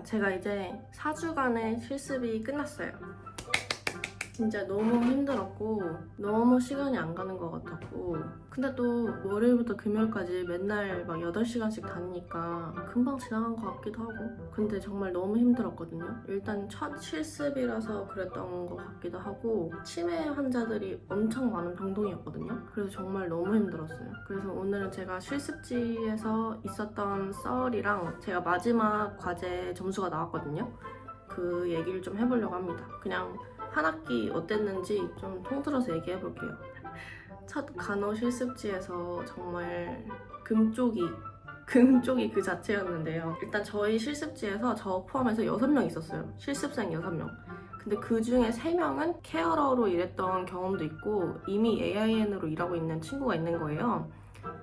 제가 이제 4주간의 실습이 끝났어요. 진짜 너무 힘들었고 너무 시간이 안 가는 것 같았고, 근데 또 월요일부터 금요일까지 맨날 막 8시간씩 다니니까 금방 지나간 것 같기도 하고, 근데 정말 너무 힘들었거든요. 일단 첫 실습이라서 그랬던 것 같기도 하고, 치매 환자들이 엄청 많은 병동이었거든요. 그래서 정말 너무 힘들었어요. 그래서 오늘은 제가 실습지에서 있었던 썰이랑 제가 마지막 과제 점수가 나왔거든요. 그 얘기를 좀 해보려고 합니다. 그냥 한 학기 어땠는지 좀 통틀어서 얘기해볼게요. 첫 간호 실습지에서 정말 금쪽이 그 자체였는데요. 일단 저희 실습지에서 저 포함해서 6명 있었어요. 실습생 6명. 근데 그 중에 3명은 케어러로 일했던 경험도 있고 이미 AIN으로 일하고 있는 친구가 있는 거예요.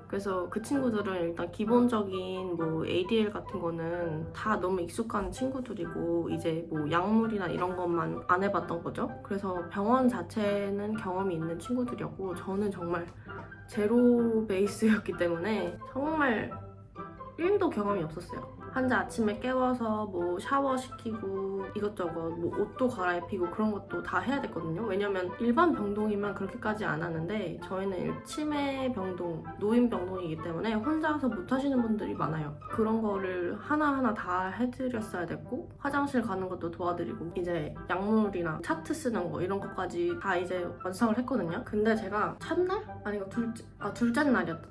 그래서 그 친구들은 일단 기본적인 뭐 ADL 같은 거는 다 너무 익숙한 친구들이고, 이제 뭐 약물이나 이런 것만 안 해봤던 거죠. 그래서 병원 자체는 경험이 있는 친구들이었고, 저는 정말 제로 베이스였기 때문에 정말 1도 경험이 없었어요. 환자 아침에 깨워서 뭐 샤워시키고 이것저것 뭐 옷도 갈아입히고 그런 것도 다 해야 됐거든요. 왜냐면 일반 병동이면 그렇게까지 안 하는데 저희는 치매 병동, 노인 병동이기 때문에 혼자서 못 하시는 분들이 많아요. 그런 거를 하나하나 다 해드렸어야 됐고, 화장실 가는 것도 도와드리고, 이제 약물이나 차트 쓰는 거 이런 것까지 다 이제 완성을 했거든요. 근데 제가 첫날? 아니 둘째 날이었다.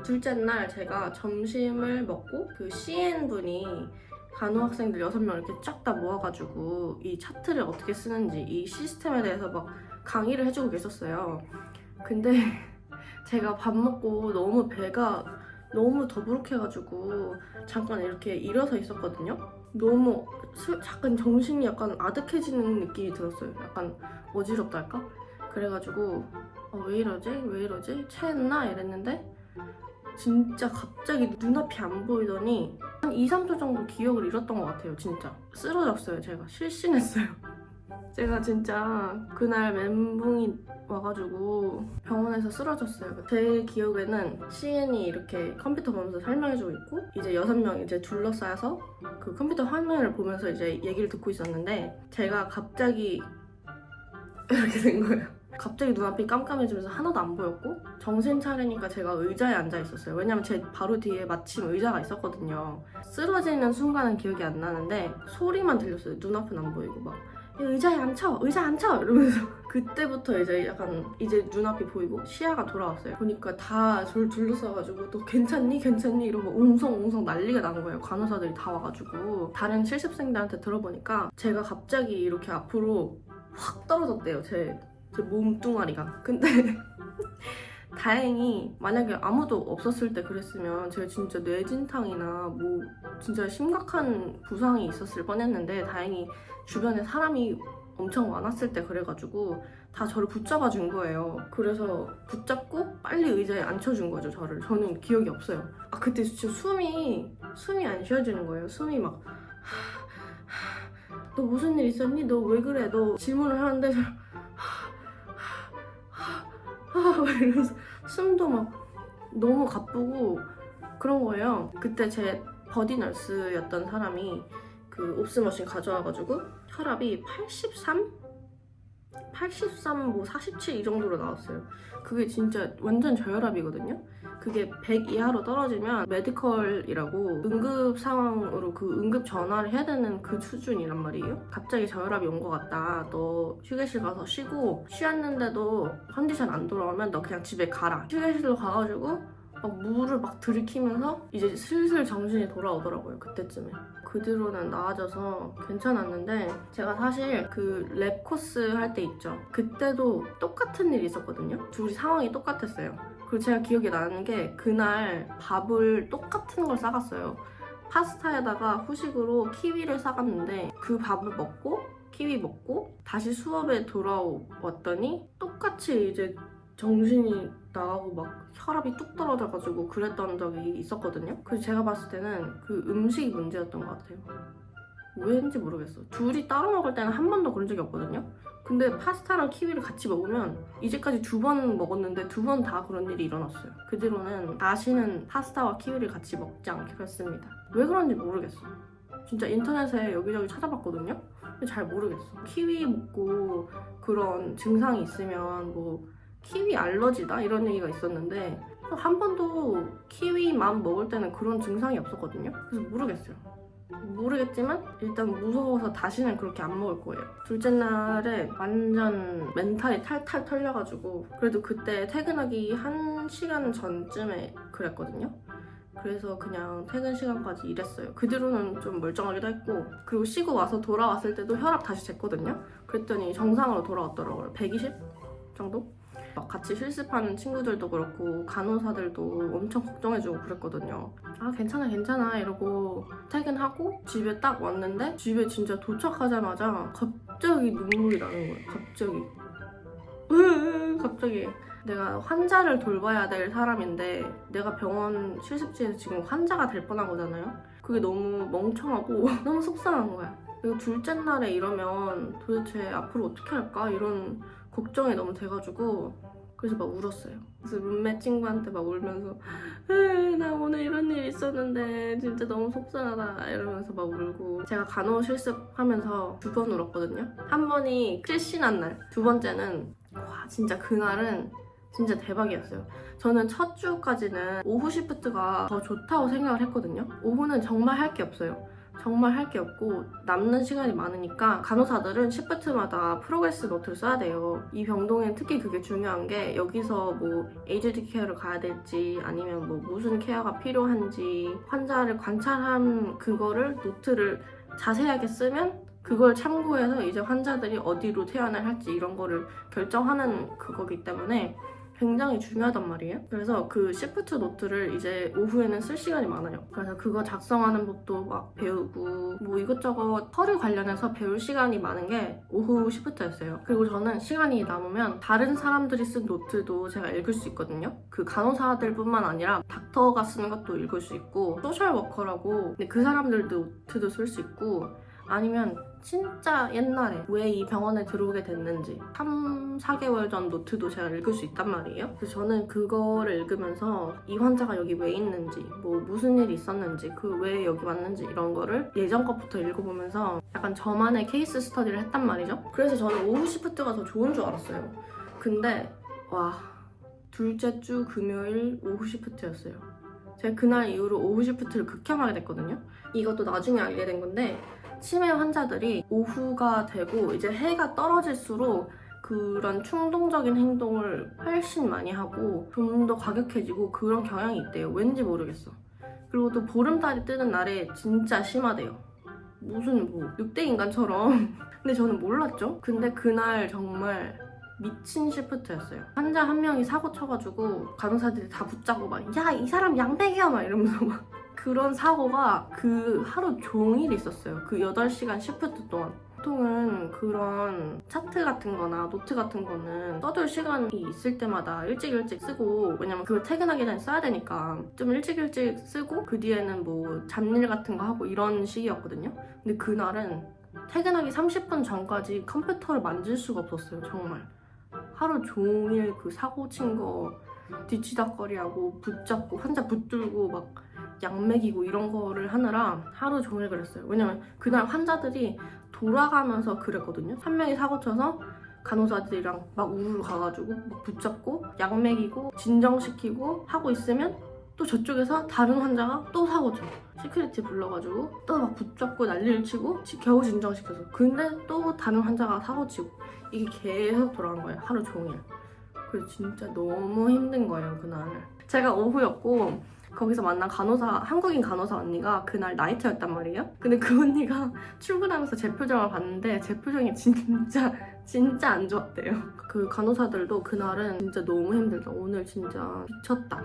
둘째 날 제가 점심을 먹고 그 CN분이 간호 학생들 6명 이렇게 쫙 다 모아가지고 이 차트를 어떻게 쓰는지 이 시스템에 대해서 막 강의를 해주고 계셨어요. 근데 제가 밥 먹고 너무 배가 너무 더부룩해가지고 잠깐 이렇게 일어서 있었거든요. 너무 약간 정신이 약간 아득해지는 느낌이 들었어요. 약간 어지럽달까? 그래가지고 왜 이러지? 체했나? 이랬는데 진짜 갑자기 눈앞이 안 보이더니 한 2, 3초 정도 기억을 잃었던 것 같아요. 진짜 쓰러졌어요. 제가 실신했어요. 제가 진짜 그날 멘붕이 와가지고 병원에서 쓰러졌어요. 제 기억에는 CN이 이렇게 컴퓨터 보면서 설명해주고 있고, 이제 6명 이제 둘러싸여서 그 컴퓨터 화면을 보면서 이제 얘기를 듣고 있었는데, 제가 갑자기 이렇게 된 거예요. 갑자기 눈앞이 깜깜해지면서 하나도 안 보였고, 정신 차리니까 제가 의자에 앉아 있었어요. 왜냐면 제 바로 뒤에 마침 의자가 있었거든요. 쓰러지는 순간은 기억이 안 나는데 소리만 들렸어요. 눈앞은 안 보이고 막 의자 안 쳐 이러면서 그때부터 이제 약간 이제 눈앞이 보이고 시야가 돌아왔어요. 보니까 다 저를 둘러싸가지고 또 괜찮니 이러고 웅성웅성 난리가 난 거예요. 간호사들이 다 와가지고. 다른 실습생들한테 들어보니까 제가 갑자기 이렇게 앞으로 확 떨어졌대요. 제 몸뚱아리가. 근데 다행히 만약에 아무도 없었을 때 그랬으면 제가 진짜 뇌진탕이나 뭐 진짜 심각한 부상이 있었을 뻔했는데, 다행히 주변에 사람이 엄청 많았을 때 그래가지고 다 저를 붙잡아 준 거예요. 그래서 붙잡고 빨리 의자에 앉혀준 거죠, 저를. 저는 기억이 없어요. 그때 진짜 숨이 안 쉬어지는 거예요. 숨이 막 너 무슨 일 있었니? 너 왜 그래? 너 질문을 하는데 막 이러면서 숨도 막 너무 가쁘고 그런 거예요. 그때 제 버디 널스였던 사람이 그 옵스머신 가져와가지고 혈압이 83, 뭐 47 이 정도로 나왔어요. 그게 진짜 완전 저혈압이거든요. 그게 100 이하로 떨어지면 메디컬이라고 응급 상황으로 그 응급 전화를 해야 되는 그 수준이란 말이에요. 갑자기 저혈압이 온 것 같다. 너 휴게실 가서 쉬었는데도 컨디션 안 돌아오면 너 그냥 집에 가라. 휴게실로 가가지고 막 물을 막 들이키면서 이제 슬슬 정신이 돌아오더라고요. 그때쯤에. 그 뒤로는 나아져서 괜찮았는데, 제가 사실 그 랩 코스 할 때 있죠. 그때도 똑같은 일이 있었거든요. 둘이 상황이 똑같았어요. 그리고 제가 기억이 나는 게 그날 밥을 똑같은 걸 싸갔어요. 파스타에다가 후식으로 키위를 싸갔는데 그 밥을 먹고 키위 먹고 다시 수업에 돌아왔더니 똑같이 이제 정신이 나가고 막 혈압이 뚝 떨어져가지고 그랬던 적이 있었거든요. 그래서 제가 봤을 때는 그 음식이 문제였던 것 같아요. 왜인지 모르겠어. 둘이 따로 먹을 때는 한 번도 그런 적이 없거든요. 근데 파스타랑 키위를 같이 먹으면 이제까지 2번 먹었는데 2번 다 그런 일이 일어났어요. 그 뒤로는 다시는 파스타와 키위를 같이 먹지 않기로 했습니다. 왜 그런지 모르겠어. 진짜 인터넷에 여기저기 찾아봤거든요. 근데 잘 모르겠어. 키위 먹고 그런 증상이 있으면 뭐 키위 알러지다 이런 얘기가 있었는데 한 번도 키위만 먹을 때는 그런 증상이 없었거든요. 그래서 모르겠어요. 모르겠지만 일단 무서워서 다시는 그렇게 안 먹을 거예요. 둘째 날에 완전 멘탈이 탈탈 털려가지고 그래도 그때 퇴근하기 1시간 전쯤에 그랬거든요. 그래서 그냥 퇴근 시간까지 일했어요. 그 뒤로는 좀 멀쩡하기도 했고 그리고 쉬고 와서 돌아왔을 때도 혈압 다시 쟀거든요. 그랬더니 정상으로 돌아왔더라고요. 120 정도? 막 같이 실습하는 친구들도 그렇고 간호사들도 엄청 걱정해주고 그랬거든요. 아 괜찮아 괜찮아 이러고 퇴근하고 집에 딱 왔는데 집에 진짜 도착하자마자 갑자기 눈물이 나는 거예요. 갑자기 내가 환자를 돌봐야 될 사람인데 내가 병원 실습지에서 지금 환자가 될 뻔한 거잖아요. 그게 너무 멍청하고 너무 속상한 거야. 그리고 둘째 날에 이러면 도대체 앞으로 어떻게 할까 이런 걱정이 너무 돼가지고 그래서 막 울었어요. 그래서 룸메 친구한테 막 울면서 나 오늘 이런 일 있었는데 진짜 너무 속상하다 이러면서 막 울고 제가 간호 실습하면서 2번 울었거든요. 한 번이 실신한 날, 2번째는 와 진짜 그날은 진짜 대박이었어요. 저는 첫 주까지는 오후 시프트가 더 좋다고 생각을 했거든요. 오후는 정말 할 게 없어요. 정말 할 게 없고 남는 시간이 많으니까 간호사들은 시프트마다 프로그레스 노트를 써야 돼요. 이 병동엔 특히 그게 중요한 게 여기서 뭐 에이즈드 케어를 가야 될지 아니면 뭐 무슨 케어가 필요한지 환자를 관찰한 그거를 노트를 자세하게 쓰면 그걸 참고해서 이제 환자들이 어디로 퇴원을 할지 이런 거를 결정하는 그거기 때문에 굉장히 중요하단 말이에요. 그래서 그 시프트 노트를 이제 오후에는 쓸 시간이 많아요. 그래서 그거 작성하는 법도 막 배우고 뭐 이것저것 서류 관련해서 배울 시간이 많은 게 오후 시프트였어요. 그리고 저는 시간이 남으면 다른 사람들이 쓴 노트도 제가 읽을 수 있거든요. 그 간호사들뿐만 아니라 닥터가 쓰는 것도 읽을 수 있고 소셜워커라고 근데 그 사람들 노트도 쓸 수 있고 아니면 진짜 옛날에 왜 이 병원에 들어오게 됐는지 3, 4개월 전 노트도 제가 읽을 수 있단 말이에요. 그래서 저는 그거를 읽으면서 이 환자가 여기 왜 있는지 뭐 무슨 일이 있었는지 그 왜 여기 왔는지 이런 거를 예전 것부터 읽어보면서 약간 저만의 케이스 스터디를 했단 말이죠. 그래서 저는 오후 시프트가 더 좋은 줄 알았어요. 근데 와 둘째 주 금요일 오후 시프트였어요. 제가 그날 이후로 오후 시프트를 극혐하게 됐거든요. 이것도 나중에 알게 된 건데 치매 환자들이 오후가 되고 이제 해가 떨어질수록 그런 충동적인 행동을 훨씬 많이 하고 좀 더 과격해지고 그런 경향이 있대요. 왠지 모르겠어. 그리고 또 보름달이 뜨는 날에 진짜 심하대요. 무슨 뭐 늑대 인간처럼. 근데 저는 몰랐죠. 근데 그날 정말 미친 시프트였어요. 환자 한 명이 사고 쳐가지고 간호사들이 다 붙잡고 막 야 이 사람 양맥이야 막 이러면서 막 그런 사고가 그 하루 종일 있었어요. 그 8시간 시프트 동안. 보통은 그런 차트 같은 거나 노트 같은 거는 써둘 시간이 있을 때마다 일찍 쓰고 왜냐면 그걸 퇴근하기 전에 써야 되니까 좀 일찍 쓰고 그 뒤에는 뭐 잡일 같은 거 하고 이런 식이었거든요. 근데 그날은 퇴근하기 30분 전까지 컴퓨터를 만질 수가 없었어요. 정말. 하루 종일 그 사고 친 거 뒤치다거리하고 붙잡고 환자 붙들고 막 약 먹이고 이런 거를 하느라 하루 종일 그랬어요. 왜냐면 그날 환자들이 돌아가면서 그랬거든요. 한 명이 사고 쳐서 간호사들이랑 막 우르르 가가지고 막 붙잡고 약 먹이고 진정시키고 하고 있으면 또 저쪽에서 다른 환자가 또 사고 쳐. 시큐리티 불러가지고 또 막 붙잡고 난리를 치고 겨우 진정시켜서 근데 또 다른 환자가 사고 치고 이게 계속 돌아간 거예요. 하루 종일. 그래서 진짜 너무 힘든 거예요. 그날 제가 오후였고 거기서 만난 간호사 한국인 간호사 언니가 그날 나이트였단 말이에요. 근데 그 언니가 출근하면서 제 표정을 봤는데 제 표정이 진짜 안 좋았대요. 그 간호사들도 그날은 진짜 너무 힘들다. 오늘 진짜 미쳤다.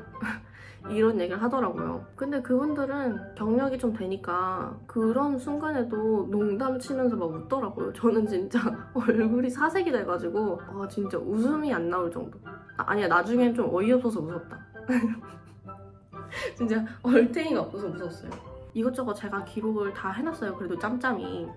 이런 얘기를 하더라고요. 근데 그분들은 경력이 좀 되니까 그런 순간에도 농담 치면서 막 웃더라고요. 저는 진짜 얼굴이 사색이 돼가지고 진짜 웃음이 안 나올 정도. 아니야 나중엔 좀 어이없어서 웃었다. 진짜 얼탱이가 없어서 웃었어요. 이것저것 제가 기록을 다 해놨어요. 그래도 짬짬이.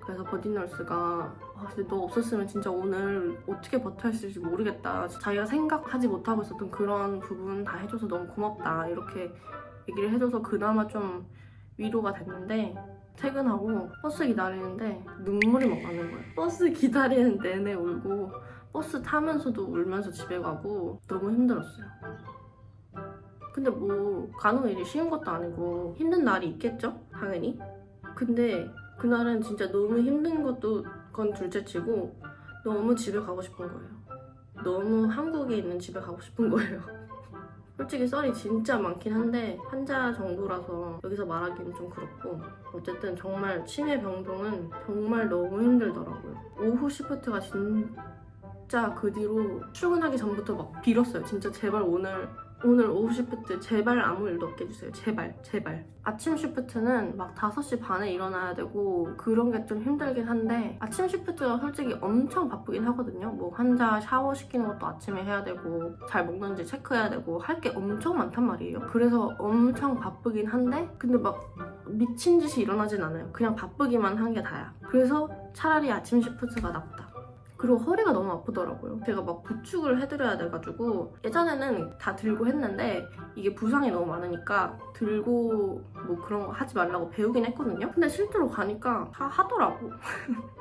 그래서 버디널스가 근데 너 없었으면 진짜 오늘 어떻게 버텨 있을지 모르겠다. 자기가 생각하지 못하고 있었던 그런 부분 다 해줘서 너무 고맙다. 이렇게 얘기를 해줘서 그나마 좀 위로가 됐는데 퇴근하고 버스 기다리는데 눈물이 막 나는 거예요. 버스 기다리는 내내 울고 버스 타면서도 울면서 집에 가고 너무 힘들었어요. 근데 뭐 간호일이 쉬운 것도 아니고 힘든 날이 있겠죠? 당연히. 근데 그날은 진짜 너무 힘든 것도 건 둘째치고 너무 집에 가고 싶은 거예요. 너무 한국에 있는 집에 가고 싶은 거예요. 솔직히 썰이 진짜 많긴 한데 환자 정도라서 여기서 말하기는 좀 그렇고 어쨌든 정말 치매 병동은 정말 너무 힘들더라고요. 오후 시프트가 진짜 그 뒤로 출근하기 전부터 막 빌었어요. 진짜 제발 오늘 오후 시프트 제발 아무 일도 없게 해주세요. 제발. 아침 시프트는 막 5시 반에 일어나야 되고 그런 게 좀 힘들긴 한데 아침 시프트가 솔직히 엄청 바쁘긴 하거든요. 뭐 환자 샤워시키는 것도 아침에 해야 되고 잘 먹는지 체크해야 되고 할 게 엄청 많단 말이에요. 그래서 엄청 바쁘긴 한데 근데 막 미친 듯이 일어나진 않아요. 그냥 바쁘기만 한 게 다야. 그래서 차라리 아침 시프트가 낫다. 그리고 허리가 너무 아프더라고요. 제가 막 부축을 해드려야 돼가지고 예전에는 다 들고 했는데 이게 부상이 너무 많으니까 들고 뭐 그런 거 하지 말라고 배우긴 했거든요. 근데 실제로 가니까 다 하더라고.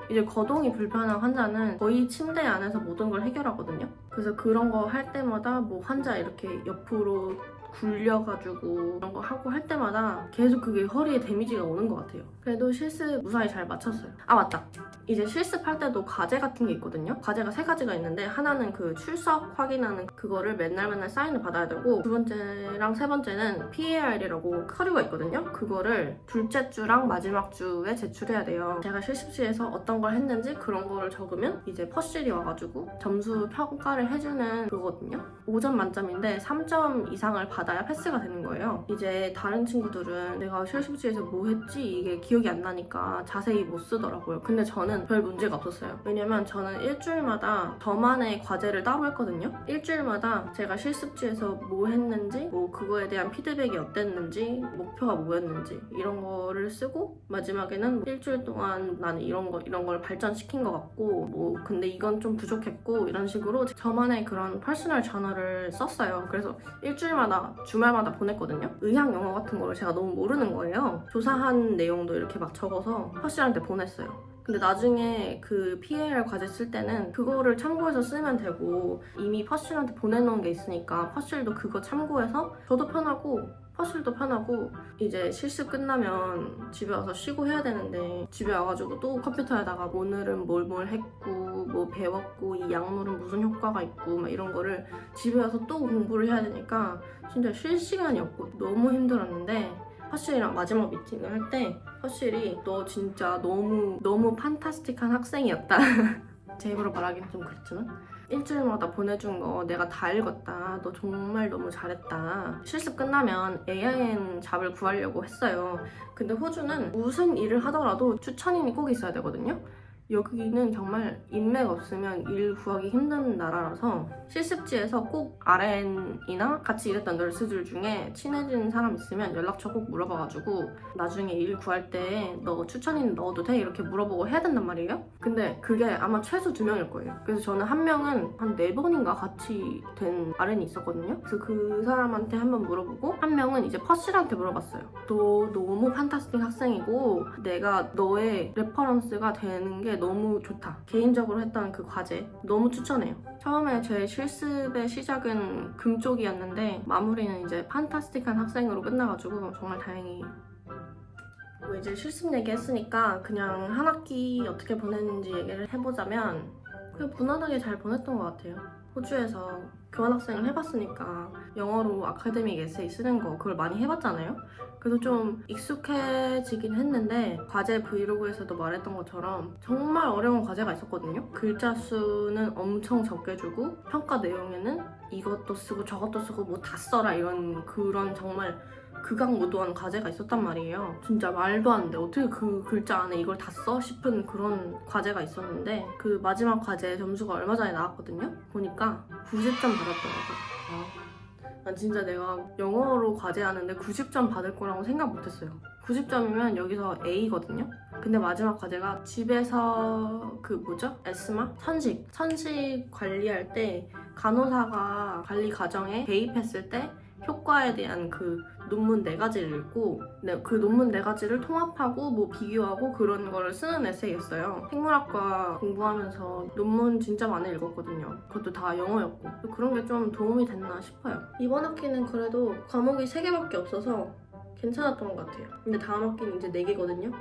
이제 거동이 불편한 환자는 거의 침대 안에서 모든 걸 해결하거든요. 그래서 그런 거 할 때마다 뭐 환자 이렇게 옆으로 굴려가지고 그런 거 하고 할 때마다 계속 그게 허리에 데미지가 오는 것 같아요. 그래도 실습 무사히 잘 마쳤어요. 아 맞다. 이제 실습할 때도 과제 같은 게 있거든요. 과제가 3가지가 있는데 하나는 그 출석 확인하는 그거를 맨날 사인을 받아야 되고 두 번째랑 세 번째는 PAR이라고 서류가 있거든요. 그거를 둘째 주랑 마지막 주에 제출해야 돼요. 제가 실습실에서 어떤 걸 했는지 그런 거를 적으면 이제 퍼실이 와가지고 점수 평가를 해주는 그거거든요. 5점 만점인데 3점 이상을 받아야 패스가 되는 거예요. 이제 다른 친구들은 내가 실습실에서 뭐 했지 이게 기억이 안 나니까 자세히 못 쓰더라고요. 근데 저는 별 문제가 없었어요. 왜냐면 저는 일주일마다 저만의 과제를 따로 했거든요. 일주일마다 제가 실습지에서 뭐 했는지 뭐 그거에 대한 피드백이 어땠는지 목표가 뭐였는지 이런 거를 쓰고 마지막에는 일주일 동안 나는 이런 걸 발전시킨 것 같고 뭐 근데 이건 좀 부족했고 이런 식으로 저만의 그런 퍼스널 저널을 썼어요. 그래서 일주일마다 주말마다 보냈거든요. 의학 용어 같은 거를 제가 너무 모르는 거예요. 조사한 내용도 이렇게 막 적어서 퍼실한테 보냈어요. 근데 나중에 그 PAR 과제 쓸 때는 그거를 참고해서 쓰면 되고 이미 퍼실한테 보내놓은 게 있으니까 퍼실도 그거 참고해서 저도 편하고 퍼실도 편하고 이제 실습 끝나면 집에 와서 쉬고 해야 되는데 집에 와가지고 또 컴퓨터에다가 오늘은 뭘 했고 뭐 배웠고 이 약물은 무슨 효과가 있고 막 이런 거를 집에 와서 또 공부를 해야 되니까 진짜 쉴 시간이 없고 너무 힘들었는데 퍼실이랑 마지막 미팅을 할 때 퍼실이 너 진짜 너무 판타스틱한 학생이었다. 제 입으로 말하기는 좀 그렇지만 일주일마다 보내준 거 내가 다 읽었다. 너 정말 너무 잘했다. 실습 끝나면 AIN 잡을 구하려고 했어요. 근데 호주는 무슨 일을 하더라도 추천인이 꼭 있어야 되거든요. 여기는 정말 인맥 없으면 일 구하기 힘든 나라라서 실습지에서 꼭 RN이나 같이 일했던 널스들 중에 친해진 사람 있으면 연락처 꼭 물어봐가지고 나중에 일 구할 때 너 추천인 넣어도 돼? 이렇게 물어보고 해야 된단 말이에요. 근데 그게 아마 최소 2명일 거예요. 그래서 저는 한 명은 한 4번인가 같이 된 RN이 있었거든요. 그래서 그 사람한테 한번 물어보고 한 명은 이제 퍼실한테 물어봤어요. 너 너무 판타스틱 학생이고 내가 너의 레퍼런스가 되는 게 너무 좋다. 개인적으로 했던 그 과제 너무 추천해요. 처음에 제 실습의 시작은 금 쪽이었는데 마무리는 이제 판타스틱한 학생으로 끝나가지고 정말 다행이에요. 뭐 이제 실습 얘기했으니까 그냥 한 학기 어떻게 보냈는지 얘기를 해보자면 그냥 무난하게 잘 보냈던 것 같아요. 호주에서 교환학생을 해봤으니까 영어로 아카데믹 에세이 쓰는 거 그걸 많이 해봤잖아요. 그래서 좀 익숙해지긴 했는데 과제 브이로그에서도 말했던 것처럼 정말 어려운 과제가 있었거든요. 글자 수는 엄청 적게 주고 평가 내용에는 이것도 쓰고 저것도 쓰고 뭐 다 써라 이런 그런 정말 극악무도한 과제가 있었단 말이에요. 진짜 말도 안 돼. 어떻게 그 글자 안에 이걸 다 써? 싶은 그런 과제가 있었는데 그 마지막 과제 점수가 얼마 전에 나왔거든요. 보니까 90점 받았더라고요. 난 진짜 내가 영어로 과제하는데 90점 받을 거라고 생각 못했어요. 90점이면 여기서 A거든요. 근데 마지막 과제가 집에서 그 뭐죠? 에스마? 천식 관리할 때 간호사가 관리 과정에 개입했을 때 효과에 대한 그 논문 4가지를 읽고 그 논문 4가지를 통합하고 뭐 비교하고 그런 거를 쓰는 에세이였어요. 생물학과 공부하면서 논문 진짜 많이 읽었거든요. 그것도 다 영어였고 그런 게 좀 도움이 됐나 싶어요. 이번 학기는 그래도 과목이 3개밖에 없어서 괜찮았던 것 같아요. 근데 다음 학기는 이제 4개거든요.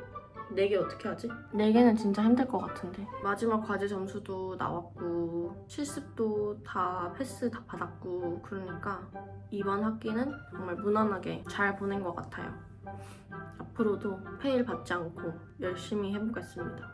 4개 어떻게 하지? 4개는 진짜 힘들 것 같은데. 마지막 과제 점수도 나왔고 실습도 다 패스 다 받았고 그러니까 이번 학기는 정말 무난하게 잘 보낸 것 같아요. 앞으로도 페일 받지 않고 열심히 해보겠습니다.